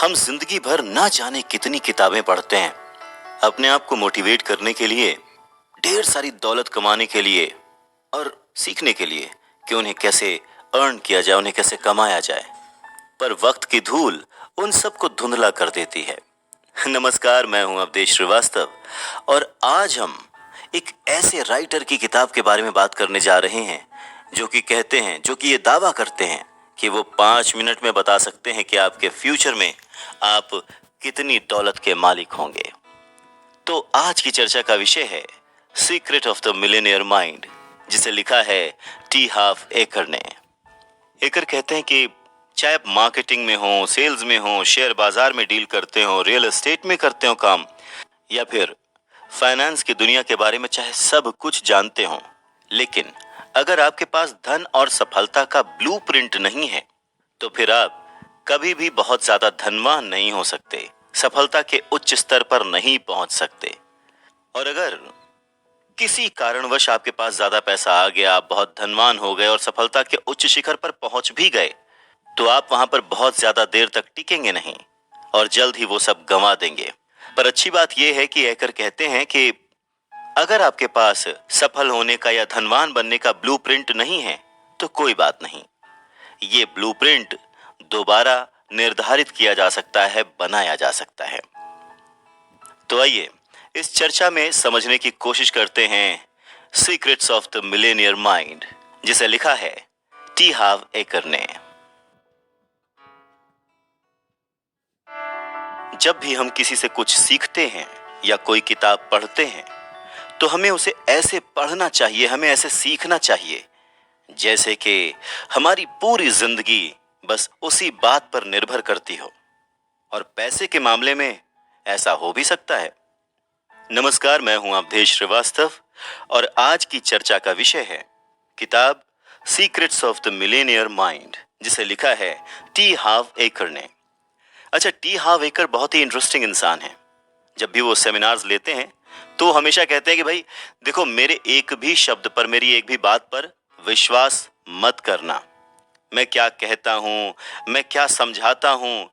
हम जिंदगी भर ना जाने कितनी किताबें पढ़ते हैं, अपने आप को मोटिवेट करने के लिए, ढेर सारी दौलत कमाने के लिए और सीखने के लिए कि उन्हें कैसे अर्न किया जाए, उन्हें कैसे कमाया जाए। पर वक्त की धूल उन सबको धुंधला कर देती है। नमस्कार, मैं हूं अवधेश श्रीवास्तव और आज हम एक ऐसे राइटर की किताब के बारे में बात करने जा रहे हैं जो कि कहते हैं, जो कि ये दावा करते हैं कि वो 5 मिनट में बता सकते हैं कि आपके फ्यूचर में आप कितनी दौलत के मालिक होंगे। तो आज की चर्चा का विषय है secret of the Millionaire mind, जिसे लिखा है टी हाफ एकर ने। एकर कहते हैं कि चाहे आप मार्केटिंग में हो, सेल्स में हो, शेयर बाजार में डील करते हो, रियल एस्टेट में करते हो काम, या फिर फाइनेंस की दुनिया के बारे में चाहे सब कुछ जानते हो, लेकिन अगर आपके पास धन और सफलता का ब्लूप्रिंट नहीं है तो फिर आप कभी भी बहुत ज्यादा धनवान नहीं हो सकते, सफलता के उच्च स्तर पर नहीं पहुंच सकते। और अगर किसी कारणवश आपके पास ज्यादा पैसा आ गया, आप बहुत धनवान हो गए और सफलता के उच्च शिखर पर पहुंच भी गए, तो आप वहां पर बहुत ज्यादा देर तक टिकेंगे नहीं और जल्द ही वो सब गंवा देंगे। पर अच्छी बात यह है कि एकर कहते हैं कि अगर आपके पास सफल होने का या धनवान बनने का ब्लूप्रिंट नहीं है तो कोई बात नहीं, ये ब्लूप्रिंट दोबारा निर्धारित किया जा सकता है, बनाया जा सकता है। तो आइए इस चर्चा में समझने की कोशिश करते हैं secrets of the Millionaire mind, जिसे लिखा है टी हाव एकर ने। जब भी हम किसी से कुछ सीखते हैं या कोई किताब पढ़ते हैं तो हमें उसे ऐसे पढ़ना चाहिए, हमें ऐसे सीखना चाहिए जैसे कि हमारी पूरी जिंदगी बस उसी बात पर निर्भर करती हो। और पैसे के मामले में ऐसा हो भी सकता है। नमस्कार, मैं हूं अवधेश श्रीवास्तव और आज की चर्चा का विषय है किताब secrets of the Millionaire mind, जिसे लिखा है टी हाव एकर ने। अच्छा, टी हाव एकर बहुत ही इंटरेस्टिंग इंसान है। जब भी वो सेमिनार्स लेते हैं तो हमेशा कहते हैं कि भाई देखो, मेरे एक भी शब्द पर, मेरी एक भी बात पर विश्वास मत करना। मैं क्या कहता हूं, मैं क्या समझाता हूं,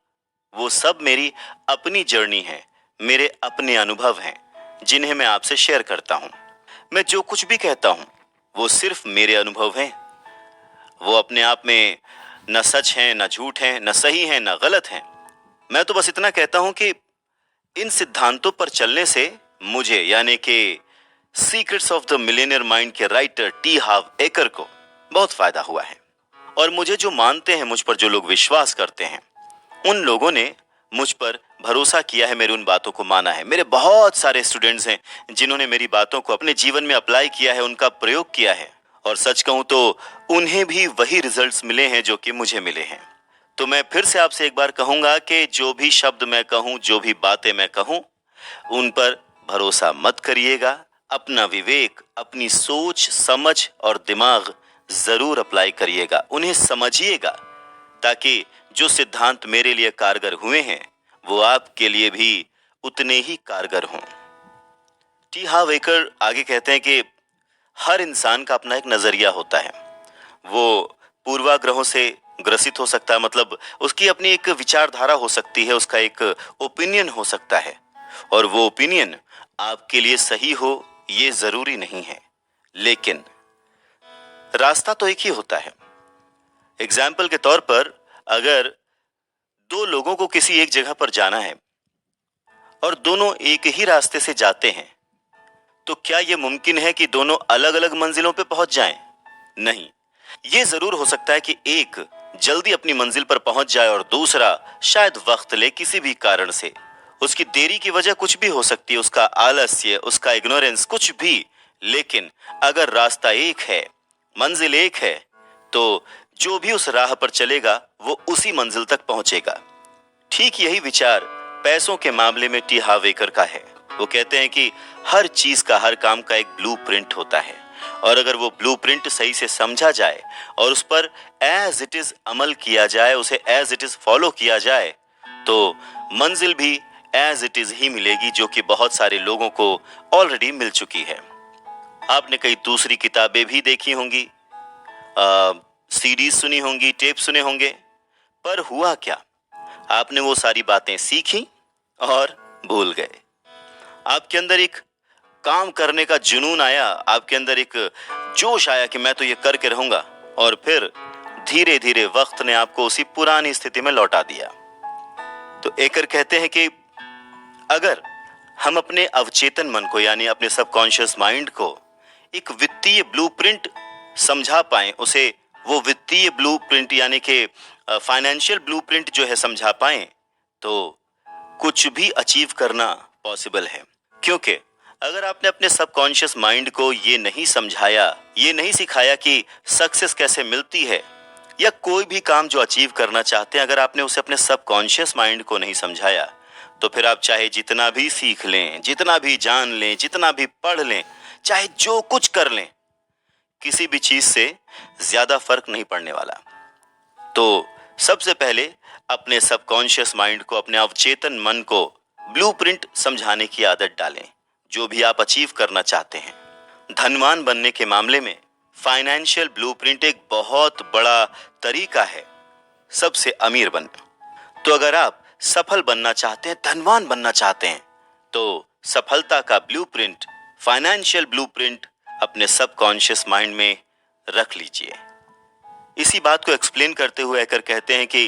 वो सब मेरी अपनी जर्नी है, मेरे अपने अनुभव हैं जिन्हें मैं आपसे शेयर करता हूं। मैं जो कुछ भी कहता हूं वो सिर्फ मेरे अनुभव हैं। वो अपने आप में न सच हैं, न झूठ हैं, न सही हैं, न गलत हैं। मैं तो बस इतना कहता हूं कि इन सिद्धांतों पर चलने से मुझे, यानी कि secrets of the Millionaire mind के राइटर टी हाव एकर को बहुत फायदा हुआ है। और मुझे जो मानते हैं, मुझ पर जो लोग विश्वास करते हैं, उन लोगों ने मुझ पर भरोसा किया है, मेरी उन बातों को माना है। मेरे बहुत सारे स्टूडेंट्स हैं जिन्होंने मेरी बातों को अपने जीवन में अप्लाई किया है, उनका प्रयोग किया है, और सच कहूं तो उन्हें भी वही रिजल्ट्स मिले हैं जो कि मुझे मिले हैं। तो मैं फिर से आपसे एक बार कहूंगा कि जो भी शब्द मैं कहूं, जो भी बातें मैं कहूं, उन पर भरोसा मत करिएगा। अपना विवेक, अपनी सोच समझ और दिमाग जरूर अप्लाई करिएगा, उन्हें समझिएगा, ताकि जो सिद्धांत मेरे लिए कारगर हुए हैं वो आपके लिए भी उतने ही कारगर हों। टी हाव एकर आगे कहते हैं कि हर इंसान का अपना एक नजरिया होता है। वो पूर्वाग्रहों से ग्रसित हो सकता है, मतलब उसकी अपनी एक विचारधारा हो सकती है, उसका एक ओपिनियन हो सकता है, और वो ओपिनियन आपके लिए सही हो ये जरूरी नहीं है, लेकिन रास्ता तो एक ही होता है। एग्जाम्पल के तौर पर, अगर दो लोगों को किसी एक जगह पर जाना है और दोनों एक ही रास्ते से जाते हैं, तो क्या यह मुमकिन है कि दोनों अलग अलग मंजिलों पर पहुंच जाएं? नहीं। यह जरूर हो सकता है कि एक जल्दी अपनी मंजिल पर पहुंच जाए और दूसरा शायद वक्त ले, किसी भी कारण से। उसकी देरी की वजह कुछ भी हो सकती है, उसका आलस्य, उसका इग्नोरेंस, कुछ भी। लेकिन अगर रास्ता एक है, मंजिल एक है, तो जो भी उस राह पर चलेगा वो उसी मंजिल तक पहुंचेगा। ठीक यही विचार पैसों के मामले में टी हाव एकर का है। वो कहते हैं कि हर चीज का, हर काम का एक ब्लूप्रिंट होता है, और अगर वो ब्लूप्रिंट सही से समझा जाए और उस पर एज इट इज अमल किया जाए, उसे एज इट इज फॉलो किया जाए, तो मंजिल भी एज इट इज ही मिलेगी, जो कि बहुत सारे लोगों को ऑलरेडी मिल चुकी है। आपने कई दूसरी किताबें भी देखी होंगी, सीडीज सुनी होंगी, टेप सुने होंगे, पर हुआ क्या? आपने वो सारी बातें सीखी और भूल गए। आपके अंदर एक काम करने का जुनून आया, आपके अंदर एक जोश आया कि मैं तो ये करके रहूंगा, और फिर धीरे धीरे वक्त ने आपको उसी पुरानी स्थिति में लौटा दिया। तो एकर कहते हैं कि अगर हम अपने अवचेतन मन को यानी अपने सबकॉन्शियस माइंड को एक वित्तीय ब्लूप्रिंट समझा पाएं, उसे वो वित्तीय ब्लूप्रिंट यानी कि फाइनेंशियल ब्लूप्रिंट जो है समझा पाएं, तो कुछ भी अचीव करना पॉसिबल है। क्योंकि अगर आपने अपने सबकॉन्शियस माइंड को ये नहीं समझाया, ये नहीं सिखाया कि सक्सेस कैसे मिलती है, या कोई भी काम जो अचीव करना चाहते हैं अगर आपने उसे अपने सबकॉन्शियस माइंड को नहीं समझाया, तो फिर आप चाहे जितना भी सीख लें, जितना भी जान लें, जितना भी पढ़ लें, चाहे जो कुछ कर लें, किसी भी चीज से ज्यादा फर्क नहीं पड़ने वाला। तो सबसे पहले अपने सबकॉन्शियस माइंड को, अपने अवचेतन मन को ब्लूप्रिंट समझाने की आदत डालें। जो भी आप अचीव करना चाहते हैं, धनवान बनने के मामले में फाइनेंशियल ब्लूप्रिंट एक बहुत बड़ा तरीका है सबसे अमीर बनना। तो अगर आप सफल बनना चाहते हैं, धनवान बनना चाहते हैं, तो सफलता का ब्लूप्रिंट, फाइनेंशियल ब्लूप्रिंट अपने सबकॉन्शियस माइंड में रख लीजिए। इसी बात को एक्सप्लेन करते हुए एकर कहते हैं कि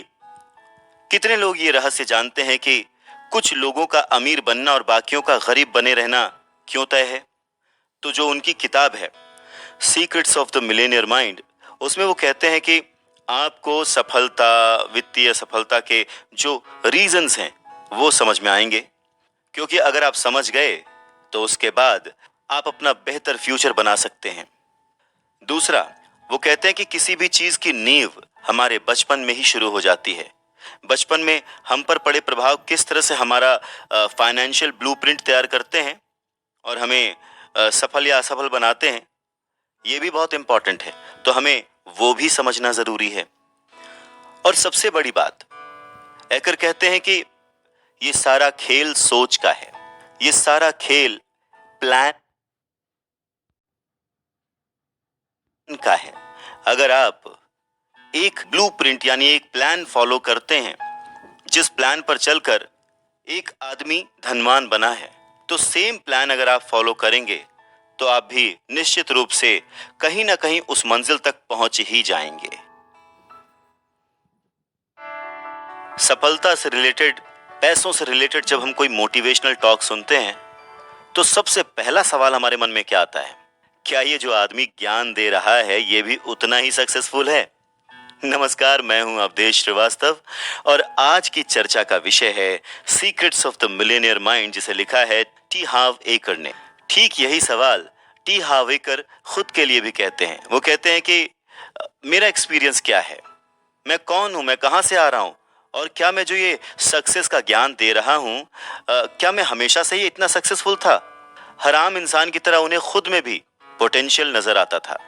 कितने लोग ये रहस्य जानते हैं कि कुछ लोगों का अमीर बनना और बाकियों का गरीब बने रहना क्यों तय है? तो जो उनकी किताब है secrets of the Millionaire mind, उसमें वो कहते हैं कि आपको सफलता, वित्तीय सफलता के जो रीजंस हैं वो समझ में आएंगे। क्योंकि अगर आप समझ गए तो उसके बाद आप अपना बेहतर फ्यूचर बना सकते हैं। दूसरा, वो कहते हैं कि किसी भी चीज की नींव हमारे बचपन में ही शुरू हो जाती है। बचपन में हम पर पड़े प्रभाव किस तरह से हमारा फाइनेंशियल ब्लूप्रिंट तैयार करते हैं और हमें सफल या असफल बनाते हैं, ये भी बहुत इंपॉर्टेंट है। तो हमें वो भी समझना जरूरी है। और सबसे बड़ी बात, एकर कहते हैं कि ये सारा खेल सोच का है, ये सारा खेल प्लान का है। अगर आप एक ब्लूप्रिंट यानी एक प्लान फॉलो करते हैं, जिस प्लान पर चलकर एक आदमी धनवान बना है, तो सेम प्लान अगर आप फॉलो करेंगे तो आप भी निश्चित रूप से कहीं ना कहीं उस मंजिल तक पहुंच ही जाएंगे। सफलता से रिलेटेड, पैसों से रिलेटेड जब हम कोई मोटिवेशनल टॉक सुनते हैं, तो सबसे पहला सवाल हमारे मन में क्या आता है? क्या ये जो आदमी ज्ञान दे रहा है ये भी उतना ही सक्सेसफुल है? नमस्कार, मैं हूं अवधेश श्रीवास्तव और आज की चर्चा का विषय है secrets of the Millionaire mind, जिसे लिखा है टी हाव एकर ने। ठीक यही सवाल टी हाव एकर खुद के लिए भी कहते हैं। वो कहते हैं कि मेरा एक्सपीरियंस क्या है, मैं कौन हूं, मैं कहां से आ रहा हूं, और क्या मैं जो ये सक्सेस का ज्ञान दे रहा हूं, क्या मैं हमेशा से ही इतना सक्सेसफुल था? हर आम इंसान की तरह उन्हें खुद में भी पोटेंशियल नजर आता था,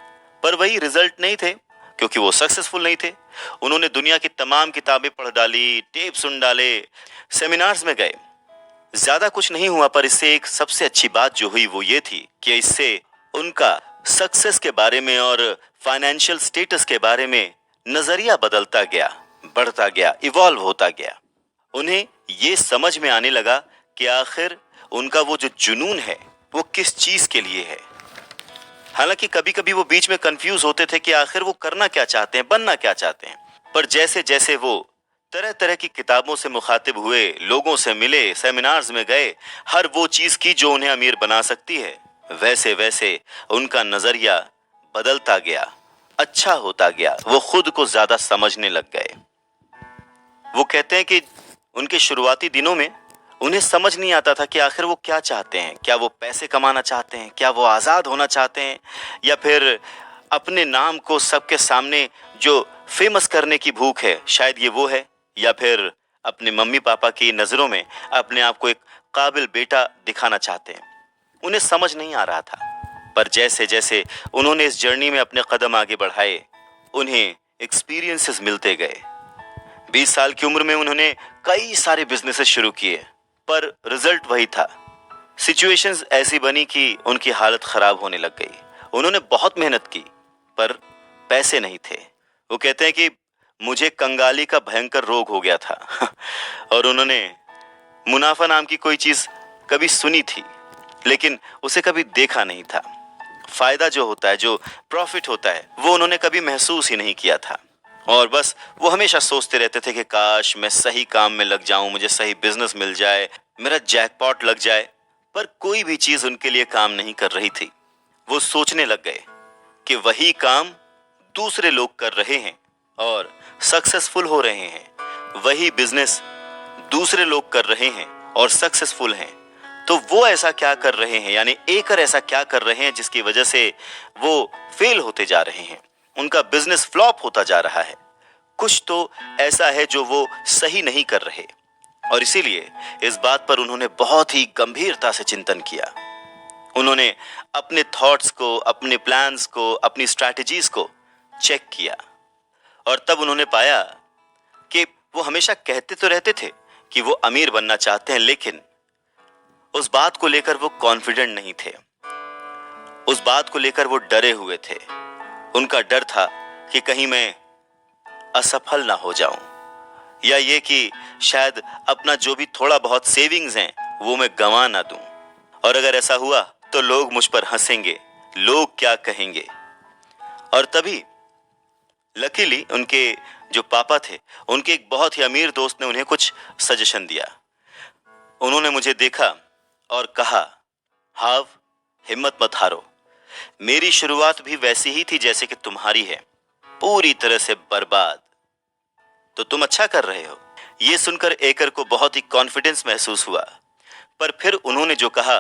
पर वही रिजल्ट नहीं थे क्योंकि वो सक्सेसफुल नहीं थे। उन्होंने दुनिया की तमाम किताबें पढ़ डाली, टेप सुन डाले, सेमिनार्स में गए, ज्यादा कुछ नहीं हुआ। पर इससे एक सबसे अच्छी बात जो हुई वो ये थी कि इससे उनका सक्सेस के बारे में और फाइनेंशियल स्टेटस के बारे में नजरिया बदलता गया, बढ़ता गया, इवॉल्व होता गया। उन्हें ये समझ में आने लगा कि आखिर उनका वो जो जुनून है वो किस चीज के लिए है। हालांकि कभी कभी वो बीच में कंफ्यूज होते थे कि आखिर वो करना क्या चाहते हैं, बनना क्या चाहते हैं। पर जैसे जैसे वो तरह तरह की किताबों से मुखातिब हुए, लोगों से मिले, सेमिनार्स में गए, हर वो चीज की जो उन्हें अमीर बना सकती है, वैसे वैसे उनका नजरिया बदलता गया, अच्छा होता गया। वो खुद को ज्यादा समझने लग गए। वो कहते हैं कि उनके शुरुआती दिनों में उन्हें समझ नहीं आता था कि आखिर वो क्या चाहते हैं। क्या वो पैसे कमाना चाहते हैं, क्या वो आज़ाद होना चाहते हैं, या फिर अपने नाम को सबके सामने जो फेमस करने की भूख है शायद ये वो है, या फिर अपने मम्मी पापा की नज़रों में अपने आप को एक काबिल बेटा दिखाना चाहते हैं। उन्हें समझ नहीं आ रहा था। पर जैसे जैसे उन्होंने इस जर्नी में अपने कदम आगे बढ़ाए, उन्हें एक्सपीरियंसेस मिलते गए। 20 साल की उम्र में उन्होंने कई सारे बिजनेसेस शुरू किए, पर रिजल्ट वही था। सिचुएशंस ऐसी बनी कि उनकी हालत खराब होने लग गई। उन्होंने बहुत मेहनत की पर पैसे नहीं थे। वो कहते हैं कि मुझे कंगाली का भयंकर रोग हो गया था और उन्होंने मुनाफा नाम की कोई चीज कभी सुनी थी, लेकिन उसे कभी देखा नहीं था। फायदा जो होता है, जो प्रॉफिट होता है, वो उन्होंने कभी महसूस ही नहीं किया था। और बस वो हमेशा सोचते रहते थे कि काश मैं सही काम में लग जाऊं, मुझे सही बिजनेस मिल जाए, मेरा जैकपॉट लग जाए। पर कोई भी चीज उनके लिए काम नहीं कर रही थी। वो सोचने लग गए कि वही काम दूसरे लोग कर रहे हैं और सक्सेसफुल हो रहे हैं, वही बिजनेस दूसरे लोग कर रहे हैं और सक्सेसफुल हैं। तो वो ऐसा क्या कर रहे हैं, यानी एकर ऐसा क्या कर रहे हैं जिसकी वजह से वो फेल होते जा रहे हैं, उनका बिजनेस फ्लॉप होता जा रहा है। कुछ तो ऐसा है जो वो सही नहीं कर रहे। और इसीलिए इस बात पर उन्होंने बहुत ही गंभीरता से चिंतन किया। उन्होंने अपने थॉट्स को, अपने प्लान्स को, अपनी स्ट्रैटेजीज को चेक किया और तब उन्होंने पाया कि वो हमेशा कहते तो रहते थे कि वो अमीर बनना चाहते हैं, लेकिन उस बात को लेकर वो कॉन्फिडेंट नहीं थे। उस बात को लेकर वो डरे हुए थे। उनका डर था कि कहीं मैं असफल ना हो जाऊं, या ये कि शायद अपना जो भी थोड़ा बहुत सेविंग्स हैं वो मैं गंवा ना दूं, और अगर ऐसा हुआ तो लोग मुझ पर हंसेंगे, लोग क्या कहेंगे। और तभी लकीली उनके जो पापा थे, उनके एक बहुत ही अमीर दोस्त ने उन्हें कुछ सजेशन दिया। उन्होंने मुझे देखा और कहा, हाव, हिम्मत मत हारो। मेरी शुरुआत भी वैसी ही थी जैसे कि तुम्हारी है, पूरी तरह से बर्बाद। तो तुम अच्छा कर रहे हो। ये सुनकर एकर को बहुत ही कॉन्फिडेंस महसूस हुआ। पर फिर उन्होंने जो कहा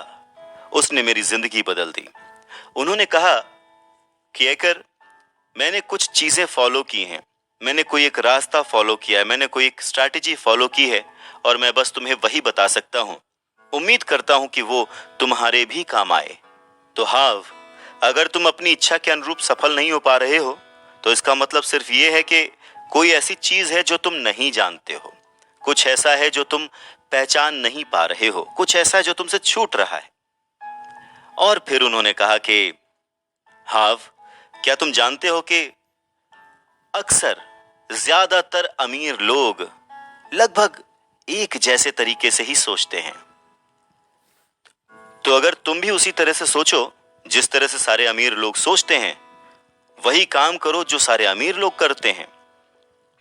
उसने मेरी जिंदगी बदल दी। उन्होंने कहा कि एकर, मैंने कुछ चीजें फॉलो की हैं, मैंने कोई एक रास्ता फॉलो किया है, मैंने कोई एक स्ट्रैटेजी फॉलो की है और मैं बस तुम्हें वही बता सकता हूं। उम्मीद करता हूं कि वो तुम्हारे भी काम आए। तो हाव, अगर तुम अपनी इच्छा के अनुरूप सफल नहीं हो पा रहे हो तो इसका मतलब सिर्फ ये है कि कोई ऐसी चीज है जो तुम नहीं जानते हो, कुछ ऐसा है जो तुम पहचान नहीं पा रहे हो, कुछ ऐसा है जो तुमसे छूट रहा है। और फिर उन्होंने कहा कि हाव, क्या तुम जानते हो कि अक्सर ज्यादातर अमीर लोग लगभग एक जैसे तरीके से ही सोचते हैं। तो अगर तुम भी उसी तरह से सोचो जिस तरह से सारे अमीर लोग सोचते हैं, वही काम करो जो सारे अमीर लोग करते हैं,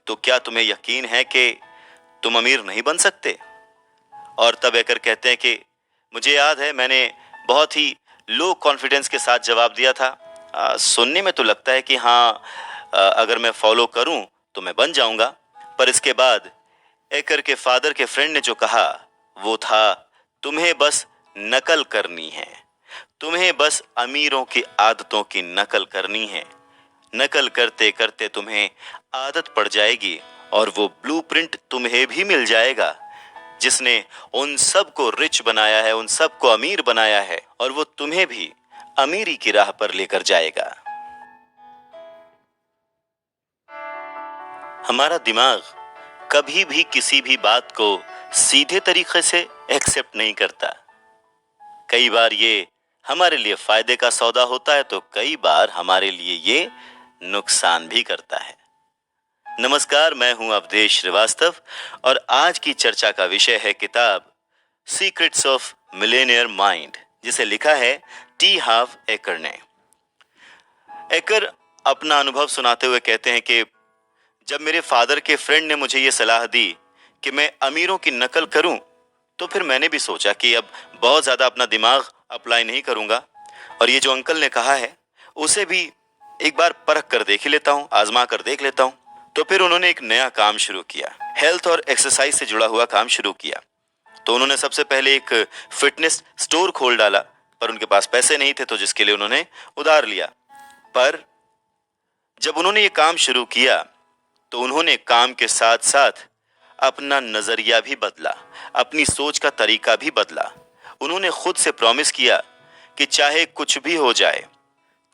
तो क्या तुम्हें यकीन है कि तुम अमीर नहीं बन सकते? और तब एकर कहते हैं कि मुझे याद है मैंने बहुत ही लो कॉन्फिडेंस के साथ जवाब दिया था। सुनने में तो लगता है कि हाँ, अगर मैं फॉलो करूं तो मैं बन जाऊंगा। पर इसके बाद एकर के फादर के फ्रेंड ने जो कहा वो था, तुम्हें बस नकल करनी है, तुम्हें बस अमीरों की आदतों की नकल करनी है। नकल करते करते तुम्हें आदत पड़ जाएगी और वो ब्लूप्रिंट तुम्हें भी मिल जाएगा जिसने उन सबको रिच बनाया है, उन सबको अमीर बनाया है, और वो तुम्हें भी अमीरी की राह पर लेकर जाएगा। हमारा दिमाग कभी भी किसी भी बात को सीधे तरीके से एक्सेप्ट नहीं करता। कई बार ये हमारे लिए फायदे का सौदा होता है तो कई बार हमारे लिए ये नुकसान भी करता है। नमस्कार, मैं हूं अवधेश श्रीवास्तव और आज की चर्चा का विषय है किताब सीक्रेट्स ऑफ मिलेनियर माइंड, जिसे लिखा है टी हाव एकर ने। एकर अपना अनुभव सुनाते हुए कहते हैं कि जब मेरे फादर के फ्रेंड ने मुझे ये सलाह दी कि मैं अमीरों की नकल करूं, तो फिर मैंने भी सोचा कि अब बहुत ज्यादा अपना दिमाग अप्लाई नहीं करूंगा और ये जो अंकल ने कहा है उसे भी एक बार परख कर देख ही लेता हूं, आजमा कर देख लेता हूं। तो फिर उन्होंने एक नया काम शुरू किया, हेल्थ और एक्सरसाइज से जुड़ा हुआ काम शुरू किया। तो उन्होंने सबसे पहले एक फिटनेस स्टोर खोल डाला, पर उनके पास पैसे नहीं थे तो जिसके लिए उन्होंने उधार लिया। पर जब उन्होंने ये काम शुरू किया तो उन्होंने काम के साथ साथ अपना नजरिया भी बदला, अपनी सोच का तरीका भी बदला। उन्होंने खुद से प्रॉमिस किया कि चाहे कुछ भी हो जाए,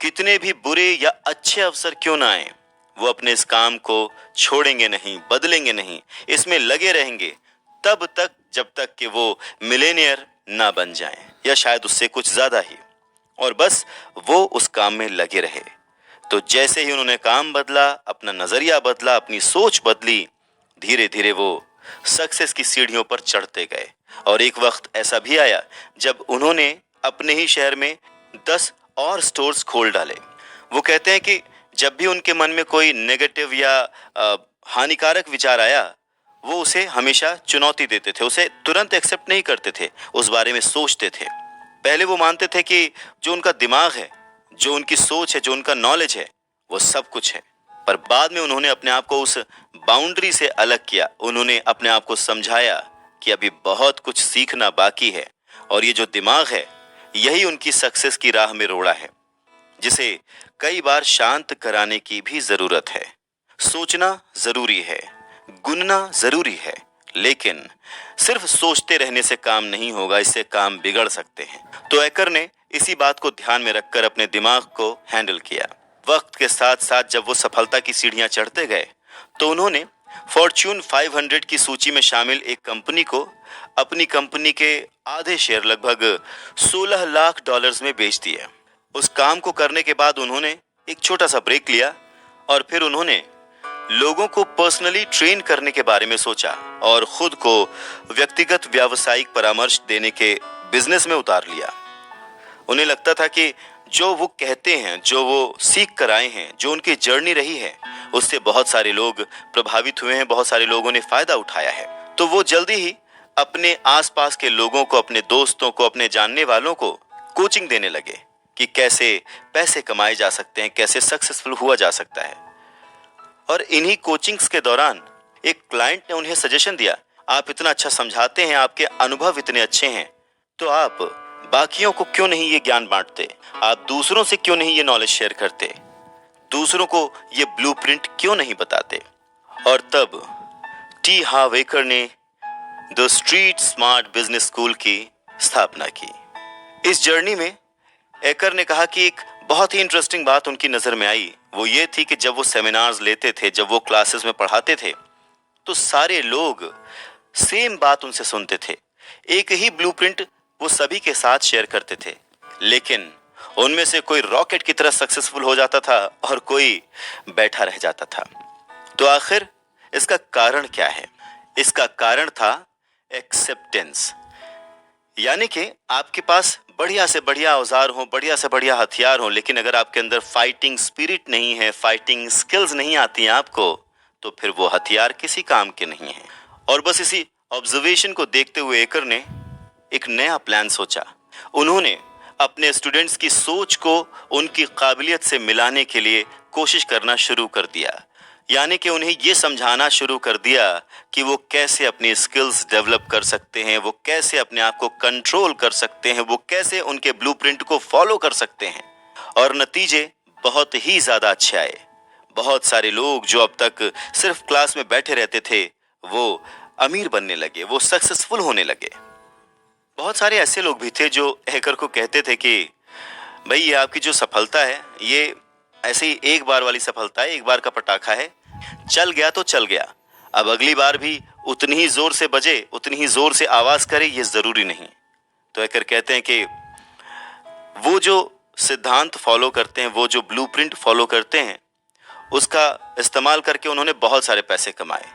कितने भी बुरे या अच्छे अवसर क्यों ना आए, वो अपने इस काम को छोड़ेंगे नहीं, बदलेंगे नहीं, इसमें लगे रहेंगे तब तक जब तक कि वो मिलेनियर ना बन जाएं, या शायद उससे कुछ ज्यादा ही। और बस वो उस काम में लगे रहे। तो जैसे ही उन्होंने काम बदला, अपना नजरिया बदला, अपनी सोच बदली, धीरे धीरे वो सक्सेस की सीढ़ियों पर चढ़ते गए। और एक वक्त ऐसा भी आया जब उन्होंने अपने ही शहर में 10 और स्टोर्स खोल डाले। वो कहते हैं कि जब भी उनके मन में कोई नेगेटिव या हानिकारक विचार आया, वो उसे हमेशा चुनौती देते थे, उसे तुरंत एक्सेप्ट नहीं करते थे, उस बारे में सोचते थे। पहले वो मानते थे कि जो उनका दिमाग है, जो उनकी सोच है, जो उनका नॉलेज है, वो सब कुछ है। पर बाद में उन्होंने अपने आप को उस बाउंड्री से अलग किया। उन्होंने अपने आप को समझाया कि अभी बहुत कुछ सीखना बाकी है और ये जो दिमाग है, यही उनकी सक्सेस की राह में रोड़ा है, जिसे कई बार शांत कराने की भी जरूरत है। सोचना जरूरी है, गुनना जरूरी है, लेकिन सिर्फ सोचते रहने से काम नहीं होगा, इससे काम बिगड़ सकते हैं। तो एकर ने इसी बात को ध्यान में रखकर अपने दिमाग को हैंडल किया। वक्त के साथ साथ जब वो सफलता की सीढ़ियां चढ़ते गए, तो उन्होंने फॉर्च्यून 500 की सूची में शामिल एक कंपनी को अपनी कंपनी के आधे शेयर लगभग $16 लाख में बेच दिए। उस काम को करने के बाद उन्होंने एक छोटा सा ब्रेक लिया और फिर उन्होंने लोगों को पर्सनली ट्रेन करने के बारे में सोचा और खुद को व्यक्तिगत व्यावसायिक परामर्श देने के बिजनेस में उतार लिया। उन्हें लगता था कि जो वो कहते हैं, जो वो सीख कर आए हैं, जो उनकी जर्नी रही है, उससे बहुत सारे लोग प्रभावित हुए हैं, बहुत सारे लोगों ने फायदा उठाया है। तो वो जल्दी ही अपने आसपास के लोगों को, अपने दोस्तों को, अपने जानने वालों को कोचिंग देने लगे कि कैसे पैसे कमाए जा सकते हैं, कैसे सक्सेसफुल हुआ जा सकता है। और इन्हीं कोचिंग्स के दौरान एक क्लाइंट ने उन्हें सजेशन दिया, आप इतना अच्छा समझाते हैं, आपके अनुभव इतने अच्छे हैं, तो आप बाकियों को क्यों नहीं ये ज्ञान बांटते, आप दूसरों से क्यों नहीं ये नॉलेज शेयर करते, दूसरों को ये ब्लूप्रिंट क्यों नहीं बताते। और तब टी हार्व एकर ने the street smart business school की स्थापना की। इस जर्नी में एकर ने कहा कि एक बहुत ही इंटरेस्टिंग बात उनकी नजर में आई, वो ये थी कि जब वो सेमिनार्स लेते थे, जब वो क्लासेस में पढ़ाते थे, तो सारे लोग सेम बात उनसे सुनते थे, एक ही ब्लूप्रिंट वो सभी के साथ शेयर करते थे, लेकिन उनमें से कोई रॉकेट की तरह सक्सेसफुल हो जाता था और कोई बैठा रह जाता था। तो आखिर इसका कारण क्या है? इसका कारण था एक्सेप्टेंस। यानी कि आपके पास बढ़िया से बढ़िया औजार हो, बढ़िया से बढ़िया हथियार हो, लेकिन अगर आपके अंदर फाइटिंग स्पिरिट नहीं है, फाइटिंग स्किल्स नहीं आती हैं आपको, तो फिर वो हथियार किसी काम के नहीं है। और बस इसी ऑब्जर्वेशन को देखते हुए एकर ने एक नया प्लान सोचा। उन्होंने अपने स्टूडेंट्स की सोच को उनकी काबिलियत से मिलाने के लिए कोशिश करना शुरू कर दिया। यानी कि उन्हें ये समझाना शुरू कर दिया कि वो कैसे अपनी स्किल्स डेवलप कर सकते हैं, वो कैसे अपने आप को कंट्रोल कर सकते हैं, वो कैसे उनके ब्लूप्रिंट को फॉलो कर सकते हैं। और नतीजे बहुत ही ज्यादा अच्छे आए। बहुत सारे लोग जो अब तक सिर्फ क्लास में बैठे रहते थे, वो अमीर बनने लगे, वो सक्सेसफुल होने लगे। बहुत सारे ऐसे लोग भी थे जो हैकर को कहते थे कि भाई ये आपकी जो सफलता है, ये ऐसे ही एक बार वाली सफलता है, एक बार का पटाखा है, चल गया तो चल गया, अब अगली बार भी उतनी ही जोर से बजे, उतनी ही जोर से आवाज करे, ये जरूरी नहीं। तो हैकर कहते हैं कि वो जो सिद्धांत फॉलो करते हैं, वो जो ब्लूप्रिंट फॉलो करते हैं, उसका इस्तेमाल करके उन्होंने बहुत सारे पैसे कमाए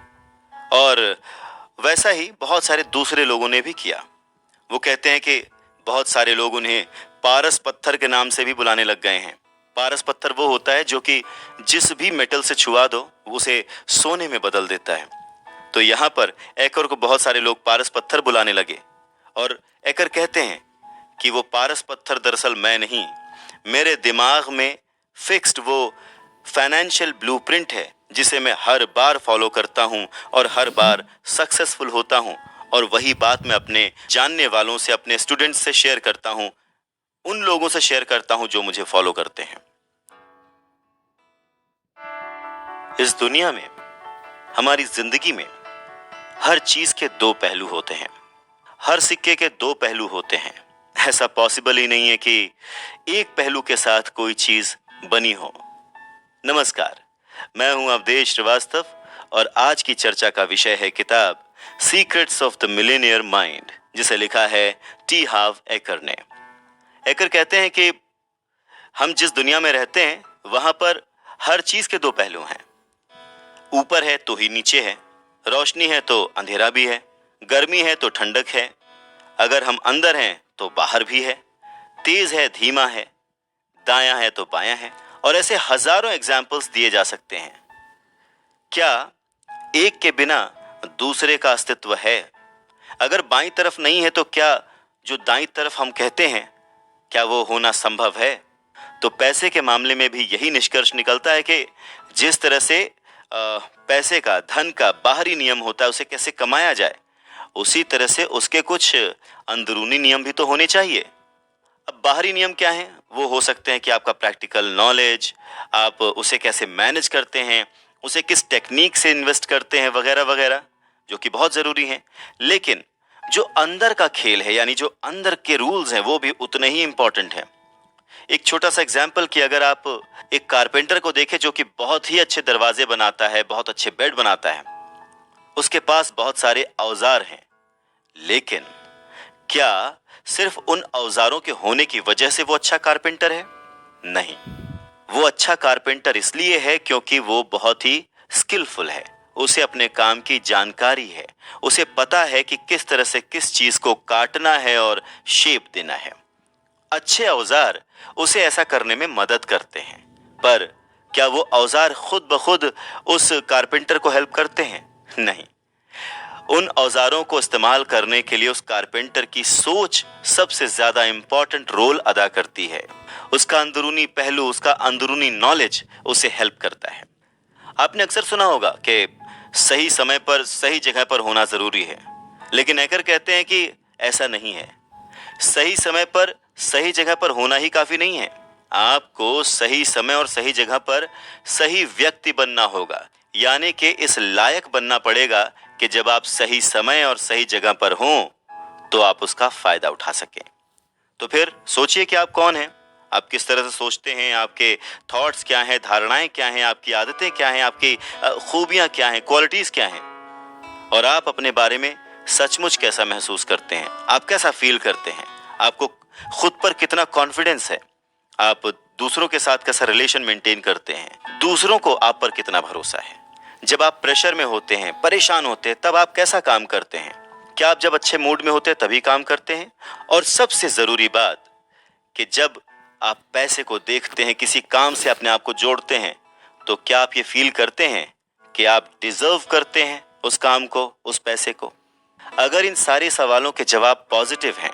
और वैसा ही बहुत सारे दूसरे लोगों ने भी किया। वो कहते हैं कि बहुत सारे लोग उन्हें पारस पत्थर के नाम से भी बुलाने लग गए हैं। पारस पत्थर वो होता है जो कि जिस भी मेटल से छुआ दो उसे सोने में बदल देता है। तो यहाँ पर एकर को बहुत सारे लोग पारस पत्थर बुलाने लगे और एकर कहते हैं कि वो पारस पत्थर दरअसल मैं नहीं, मेरे दिमाग में फिक्स्ड वो फाइनेंशियल ब्लूप्रिंट है जिसे मैं हर बार फॉलो करता हूँ और हर बार सक्सेसफुल होता हूँ। और वही बात मैं अपने जानने वालों से, अपने स्टूडेंट्स से शेयर करता हूँ, उन लोगों से शेयर करता हूँ जो मुझे फॉलो करते हैं। इस दुनिया में, हमारी जिंदगी में हर चीज के दो पहलू होते हैं, हर सिक्के के दो पहलू होते हैं। ऐसा पॉसिबल ही नहीं है कि एक पहलू के साथ कोई चीज बनी हो। नमस्कार, मैं हूं अवधेश श्रीवास्तव और आज की चर्चा का विषय है किताब secrets of the Millionaire mind, जिसे लिखा है टी हार्व एकर ने। एकर कहते हैं कि हम जिस दुनिया में रहते हैं वहां पर हर चीज के दो पहलू हैं। ऊपर है तो ही नीचे है, रोशनी है तो अंधेरा भी है, गर्मी है तो ठंडक है, अगर हम अंदर हैं तो बाहर भी है, तेज है धीमा है, दायां है तो बायां है, और ऐसे हजारों एग्जाम्पल्स दिए जा सकते हैं। क्या एक के बिना दूसरे का अस्तित्व है? अगर बाईं तरफ नहीं है तो क्या जो दाईं तरफ हम कहते हैं, क्या वो होना संभव है? तो पैसे के मामले में भी यही निष्कर्ष निकलता है कि जिस तरह से पैसे का, धन का बाहरी नियम होता है, उसे कैसे कमाया जाए, उसी तरह से उसके कुछ अंदरूनी नियम भी तो होने चाहिए। अब बाहरी नियम क्या हैं? वो हो सकते हैं कि आपका प्रैक्टिकल नॉलेज, आप उसे कैसे मैनेज करते हैं, उसे किस टेक्निक से इन्वेस्ट करते हैं, वगैरह वगैरह, जो कि बहुत जरूरी हैं। लेकिन जो अंदर का खेल है, यानी जो अंदर के रूल्स हैं, वो भी उतने ही इंपॉर्टेंट हैं। एक छोटा सा एग्जाम्पल कि अगर आप एक कारपेंटर को देखें जो कि बहुत ही अच्छे दरवाजे बनाता है, बहुत अच्छे बेड बनाता है, उसके पास बहुत सारे औजार हैं, लेकिन क्या सिर्फ उन औजारों के होने की वजह से वो अच्छा कारपेंटर है? नहीं, वो अच्छा कारपेंटर इसलिए है क्योंकि वो बहुत ही स्किलफुल है, उसे अपने काम की जानकारी है, उसे पता है कि किस तरह से किस चीज को काटना है और शेप देना है। अच्छे औजार उसे ऐसा करने में मदद करते हैं, पर क्या वो औजार खुद ब खुद उस कारपेंटर को हेल्प करते हैं? नहीं, उन औजारों को इस्तेमाल करने के लिए उस कारपेंटर की सोच सबसे ज्यादा इंपॉर्टेंट रोल अदा करती है। उसका अंदरूनी पहलू, उसका अंदरूनी नॉलेज उसे हेल्प करता है। आपने अक्सर सुना होगा कि सही समय पर सही जगह पर होना जरूरी है, लेकिन एकर कहते हैं कि ऐसा नहीं है। सही समय पर सही जगह पर होना ही काफी नहीं है, आपको सही समय और सही जगह पर सही व्यक्ति बनना होगा, यानी कि इस लायक बनना पड़ेगा कि जब आप सही समय और सही जगह पर हों तो आप उसका फायदा उठा सकें। तो फिर सोचिए कि आप कौन हैं, आप किस तरह से सोचते हैं, आपके थॉट्स क्या हैं, धारणाएं क्या हैं, आपकी आदतें क्या हैं, आपकी खूबियां क्या हैं, क्वालिटीज क्या हैं, और आप अपने बारे में सचमुच कैसा महसूस करते हैं, आप कैसा फील करते हैं, आपको खुद पर कितना कॉन्फिडेंस है, आप दूसरों के साथ कैसा रिलेशन मेंटेन करते हैं, दूसरों को आप पर कितना भरोसा है। जब आप प्रेशर में होते हैं, परेशान होते हैं, तब आप कैसा काम करते हैं? क्या आप जब अच्छे मूड में होते हैं तभी काम करते हैं? और सबसे जरूरी बात कि जब आप पैसे को देखते हैं, किसी काम से अपने आप को जोड़ते हैं, तो क्या आप ये फील करते हैं कि आप डिजर्व करते हैं उस काम को, उस पैसे को? अगर इन सारे सवालों के जवाब पॉजिटिव हैं,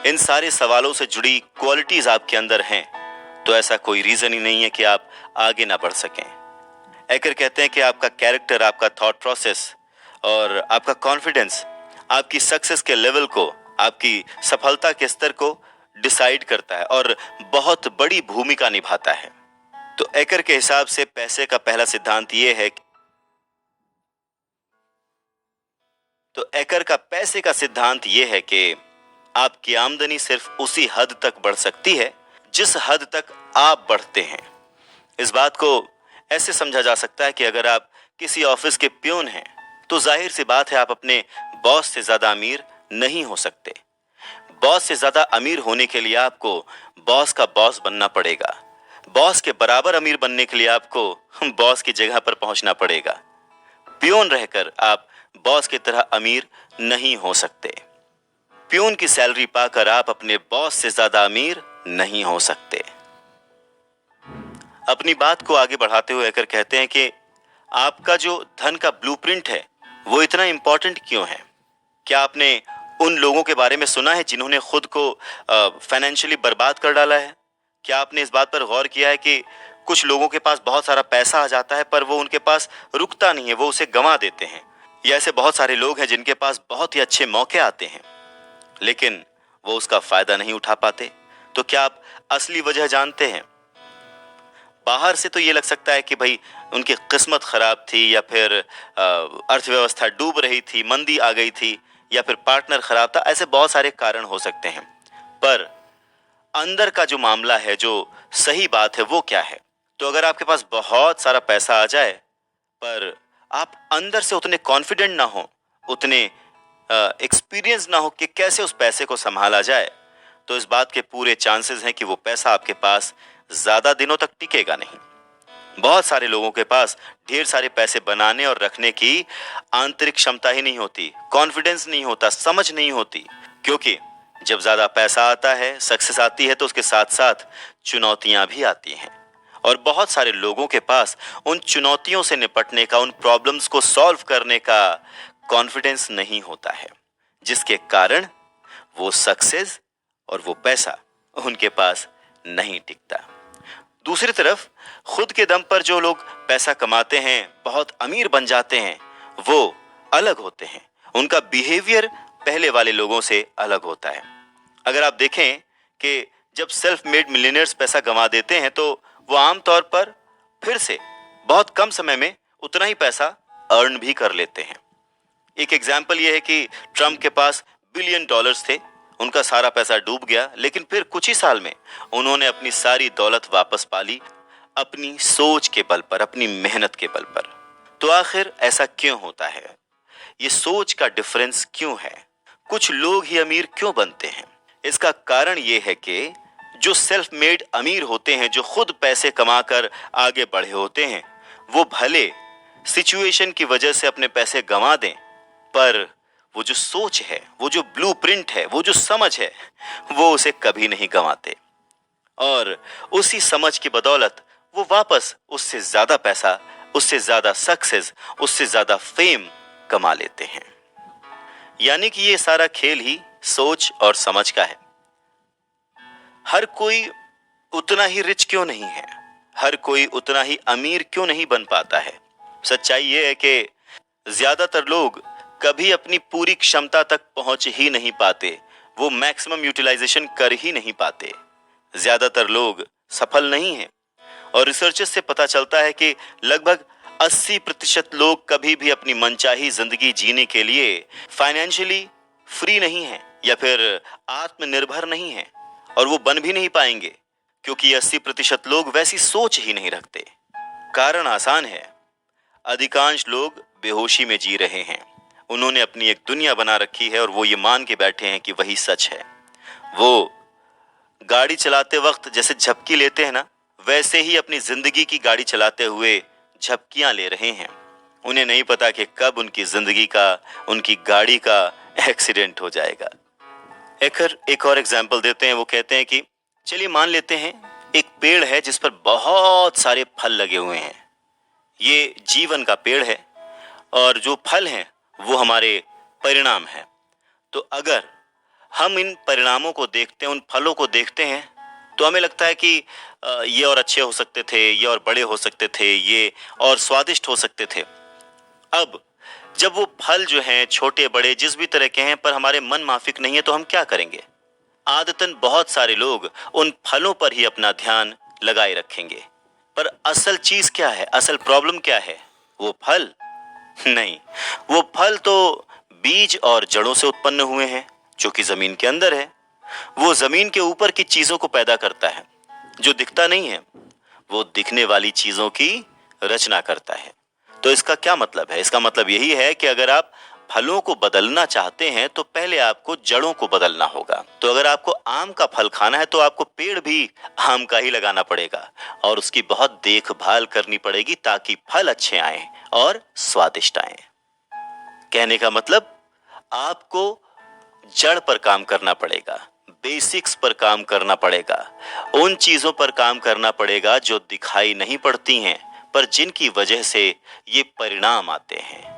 इन सारे सवालों से जुड़ी क्वालिटीज आपके अंदर हैं, तो ऐसा कोई रीजन ही नहीं है कि आप आगे ना बढ़ सकें। एकर कहते हैं कि आपका कैरेक्टर, आपका थॉट प्रोसेस और आपका कॉन्फिडेंस आपकी सक्सेस के लेवल को, आपकी सफलता के स्तर को डिसाइड करता है और बहुत बड़ी भूमिका निभाता है। तो एकर के हिसाब से पैसे का पहला सिद्धांत यह है पैसे का सिद्धांत यह है कि आपकी आमदनी सिर्फ उसी हद तक बढ़ सकती है जिस हद तक आप बढ़ते हैं। इस बात को ऐसे समझा जा सकता है कि अगर आप किसी ऑफिस के प्यून हैं तो जाहिर सी बात है आप अपने बॉस से ज्यादा अमीर नहीं हो सकते। बॉस से ज्यादा अमीर होने के लिए आपको बॉस का बॉस बनना पड़ेगा। बॉस के बराबर अमीर बनने के लिए आपको बॉस की जगह पर पहुंचना पड़ेगा। प्यून रहकर आप बॉस की तरह अमीर नहीं हो सकते। प्यून की सैलरी पाकर आप अपने बॉस से ज्यादा अमीर नहीं हो सकते। अपनी बात को आगे बढ़ाते हुए एकर कहते हैं कि आपका जो धन का ब्लूप्रिंट है वो इतना इंपॉर्टेंट क्यों है? क्या आपने उन लोगों के बारे में सुना है जिन्होंने खुद को फाइनेंशियली बर्बाद कर डाला है? क्या आपने इस बात पर गौर किया है कि कुछ लोगों के पास बहुत सारा पैसा आ जाता है पर वो उनके पास रुकता नहीं है, वो उसे गंवा देते हैं? या ऐसे बहुत सारे लोग हैं जिनके पास बहुत ही अच्छे मौके आते हैं लेकिन वो उसका फायदा नहीं उठा पाते। तो क्या आप असली वजह जानते हैं? बाहर से तो ये लग सकता है कि भाई उनकी किस्मत खराब थी, या फिर अर्थव्यवस्था डूब रही थी, मंदी आ गई थी, या फिर पार्टनर खराब था। ऐसे बहुत सारे कारण हो सकते हैं, पर अंदर का जो मामला है, जो सही बात है, वो क्या है? तो अगर आपके पास बहुत सारा पैसा आ जाए पर आप अंदर से उतने कॉन्फिडेंट ना हो, उतने एक्सपीरियंस ना हो कि कैसे उस पैसे को संभाला जाए, तो इस बात के पूरे चांसेस हैं कि वो पैसा आपके पास ज्यादा दिनों तक टिकेगा नहीं। बहुत सारे लोगों के पास ढेर सारे पैसे बनाने और रखने की आंतरिक क्षमता ही नहीं होती, कॉन्फिडेंस नहीं होता, समझ नहीं होती। क्योंकि जब ज्यादा पैसा आता है, सक्सेस आती है, तो उसके साथ साथ चुनौतियां भी आती हैं। और बहुत सारे लोगों के पास उन चुनौतियों से निपटने का, उन प्रॉब्लम्स को सॉल्व करने का कॉन्फिडेंस नहीं होता है, जिसके कारण वो सक्सेस और वो पैसा उनके पास नहीं टिकता। दूसरी तरफ खुद के दम पर जो लोग पैसा कमाते हैं, बहुत अमीर बन जाते हैं, वो अलग होते हैं। उनका बिहेवियर पहले वाले लोगों से अलग होता है। अगर आप देखें कि जब सेल्फ मेड मिलियनियर्स पैसा कमा देते हैं तो वो आमतौर पर फिर से बहुत कम समय में उतना ही पैसा अर्न भी कर लेते हैं। एक एग्जाम्पल ये है कि ट्रम्प के पास $1 बिलियन थे, उनका सारा पैसा डूब गया, लेकिन फिर कुछ ही साल में उन्होंने अपनी सारी दौलत वापस पा ली, अपनी सोच के बल पर, अपनी मेहनत के बल पर। तो आखिर ऐसा क्यों होता है? ये सोच का डिफरेंस क्यों है? कुछ लोग ही अमीर क्यों बनते हैं? इसका कारण ये है कि जो सेल्फ मेड अमीर होते हैं, जो खुद पैसे कमाकर आगे बढ़े होते हैं, वो भले सिचुएशन की वजह से अपने पैसे गंवा दें, पर वो जो सोच है, वो जो ब्लूप्रिंट है, वो जो समझ है, वो उसे कभी नहीं गंवाते। और उसी समझ की बदौलत वो वापस उससे ज्यादा पैसा, उससे ज्यादा सक्सेस, उससे ज्यादा फेम कमा लेते हैं। यानी कि ये सारा खेल ही सोच और समझ का है। हर कोई उतना ही रिच क्यों नहीं है? हर कोई उतना ही अमीर क्यों नहीं बन पाता है? सच्चाई ये है कि ज्यादातर लोग कभी अपनी पूरी क्षमता तक पहुंच ही नहीं पाते, वो मैक्सिमम यूटिलाइजेशन कर ही नहीं पाते। ज्यादातर लोग सफल नहीं हैं। और रिसर्चेस से पता चलता है कि लगभग 80% लोग कभी भी अपनी मनचाही जिंदगी जीने के लिए फाइनेंशियली फ्री नहीं हैं या फिर आत्मनिर्भर नहीं हैं, और वो बन भी नहीं पाएंगे, क्योंकि 80% लोग वैसी सोच ही नहीं रखते। कारण आसान है, अधिकांश लोग बेहोशी में जी रहे हैं। उन्होंने अपनी एक दुनिया बना रखी है और वो ये मान के बैठे हैं कि वही सच है। वो गाड़ी चलाते वक्त जैसे झपकी लेते हैं ना, वैसे ही अपनी जिंदगी की गाड़ी चलाते हुए झपकियां ले रहे हैं। उन्हें नहीं पता कि कब उनकी जिंदगी का, उनकी गाड़ी का एक्सीडेंट हो जाएगा। एक और एग्जाम्पल देते हैं। वो कहते हैं कि चलिए मान लेते हैं एक पेड़ है जिस पर बहुत सारे फल लगे हुए हैं। ये जीवन का पेड़ है और जो फल हैं वो हमारे परिणाम हैं। तो अगर हम इन परिणामों को देखते हैं, उन फलों को देखते हैं, तो हमें लगता है कि ये और अच्छे हो सकते थे, ये और बड़े हो सकते थे, ये और स्वादिष्ट हो सकते थे। अब जब वो फल जो हैं छोटे बड़े जिस भी तरह के हैं, पर हमारे मन माफिक नहीं है, तो हम क्या करेंगे? आदतन बहुत सारे लोग उन फलों पर ही अपना ध्यान लगाए रखेंगे। पर असल चीज क्या है? असल प्रॉब्लम क्या है? वो फल नहीं, वो फल तो बीज और जड़ों से उत्पन्न हुए हैं, जो कि जमीन के अंदर है। वो जमीन के ऊपर की चीजों को पैदा करता है। जो दिखता नहीं है, वो दिखने वाली चीजों की रचना करता है। तो इसका क्या मतलब है? इसका मतलब यही है कि अगर आप फलों को बदलना चाहते हैं तो पहले आपको जड़ों को बदलना होगा। तो अगर आपको आम का फल खाना है तो आपको पेड़ भी आम का ही लगाना पड़ेगा और उसकी बहुत देखभाल करनी पड़ेगी ताकि फल अच्छे आए और स्वादिष्ट आए। कहने का मतलब आपको जड़ पर काम करना पड़ेगा, बेसिक्स पर काम करना पड़ेगा, उन चीजों पर काम करना पड़ेगा जो दिखाई नहीं पड़ती हैं पर जिनकी वजह से ये परिणाम आते हैं।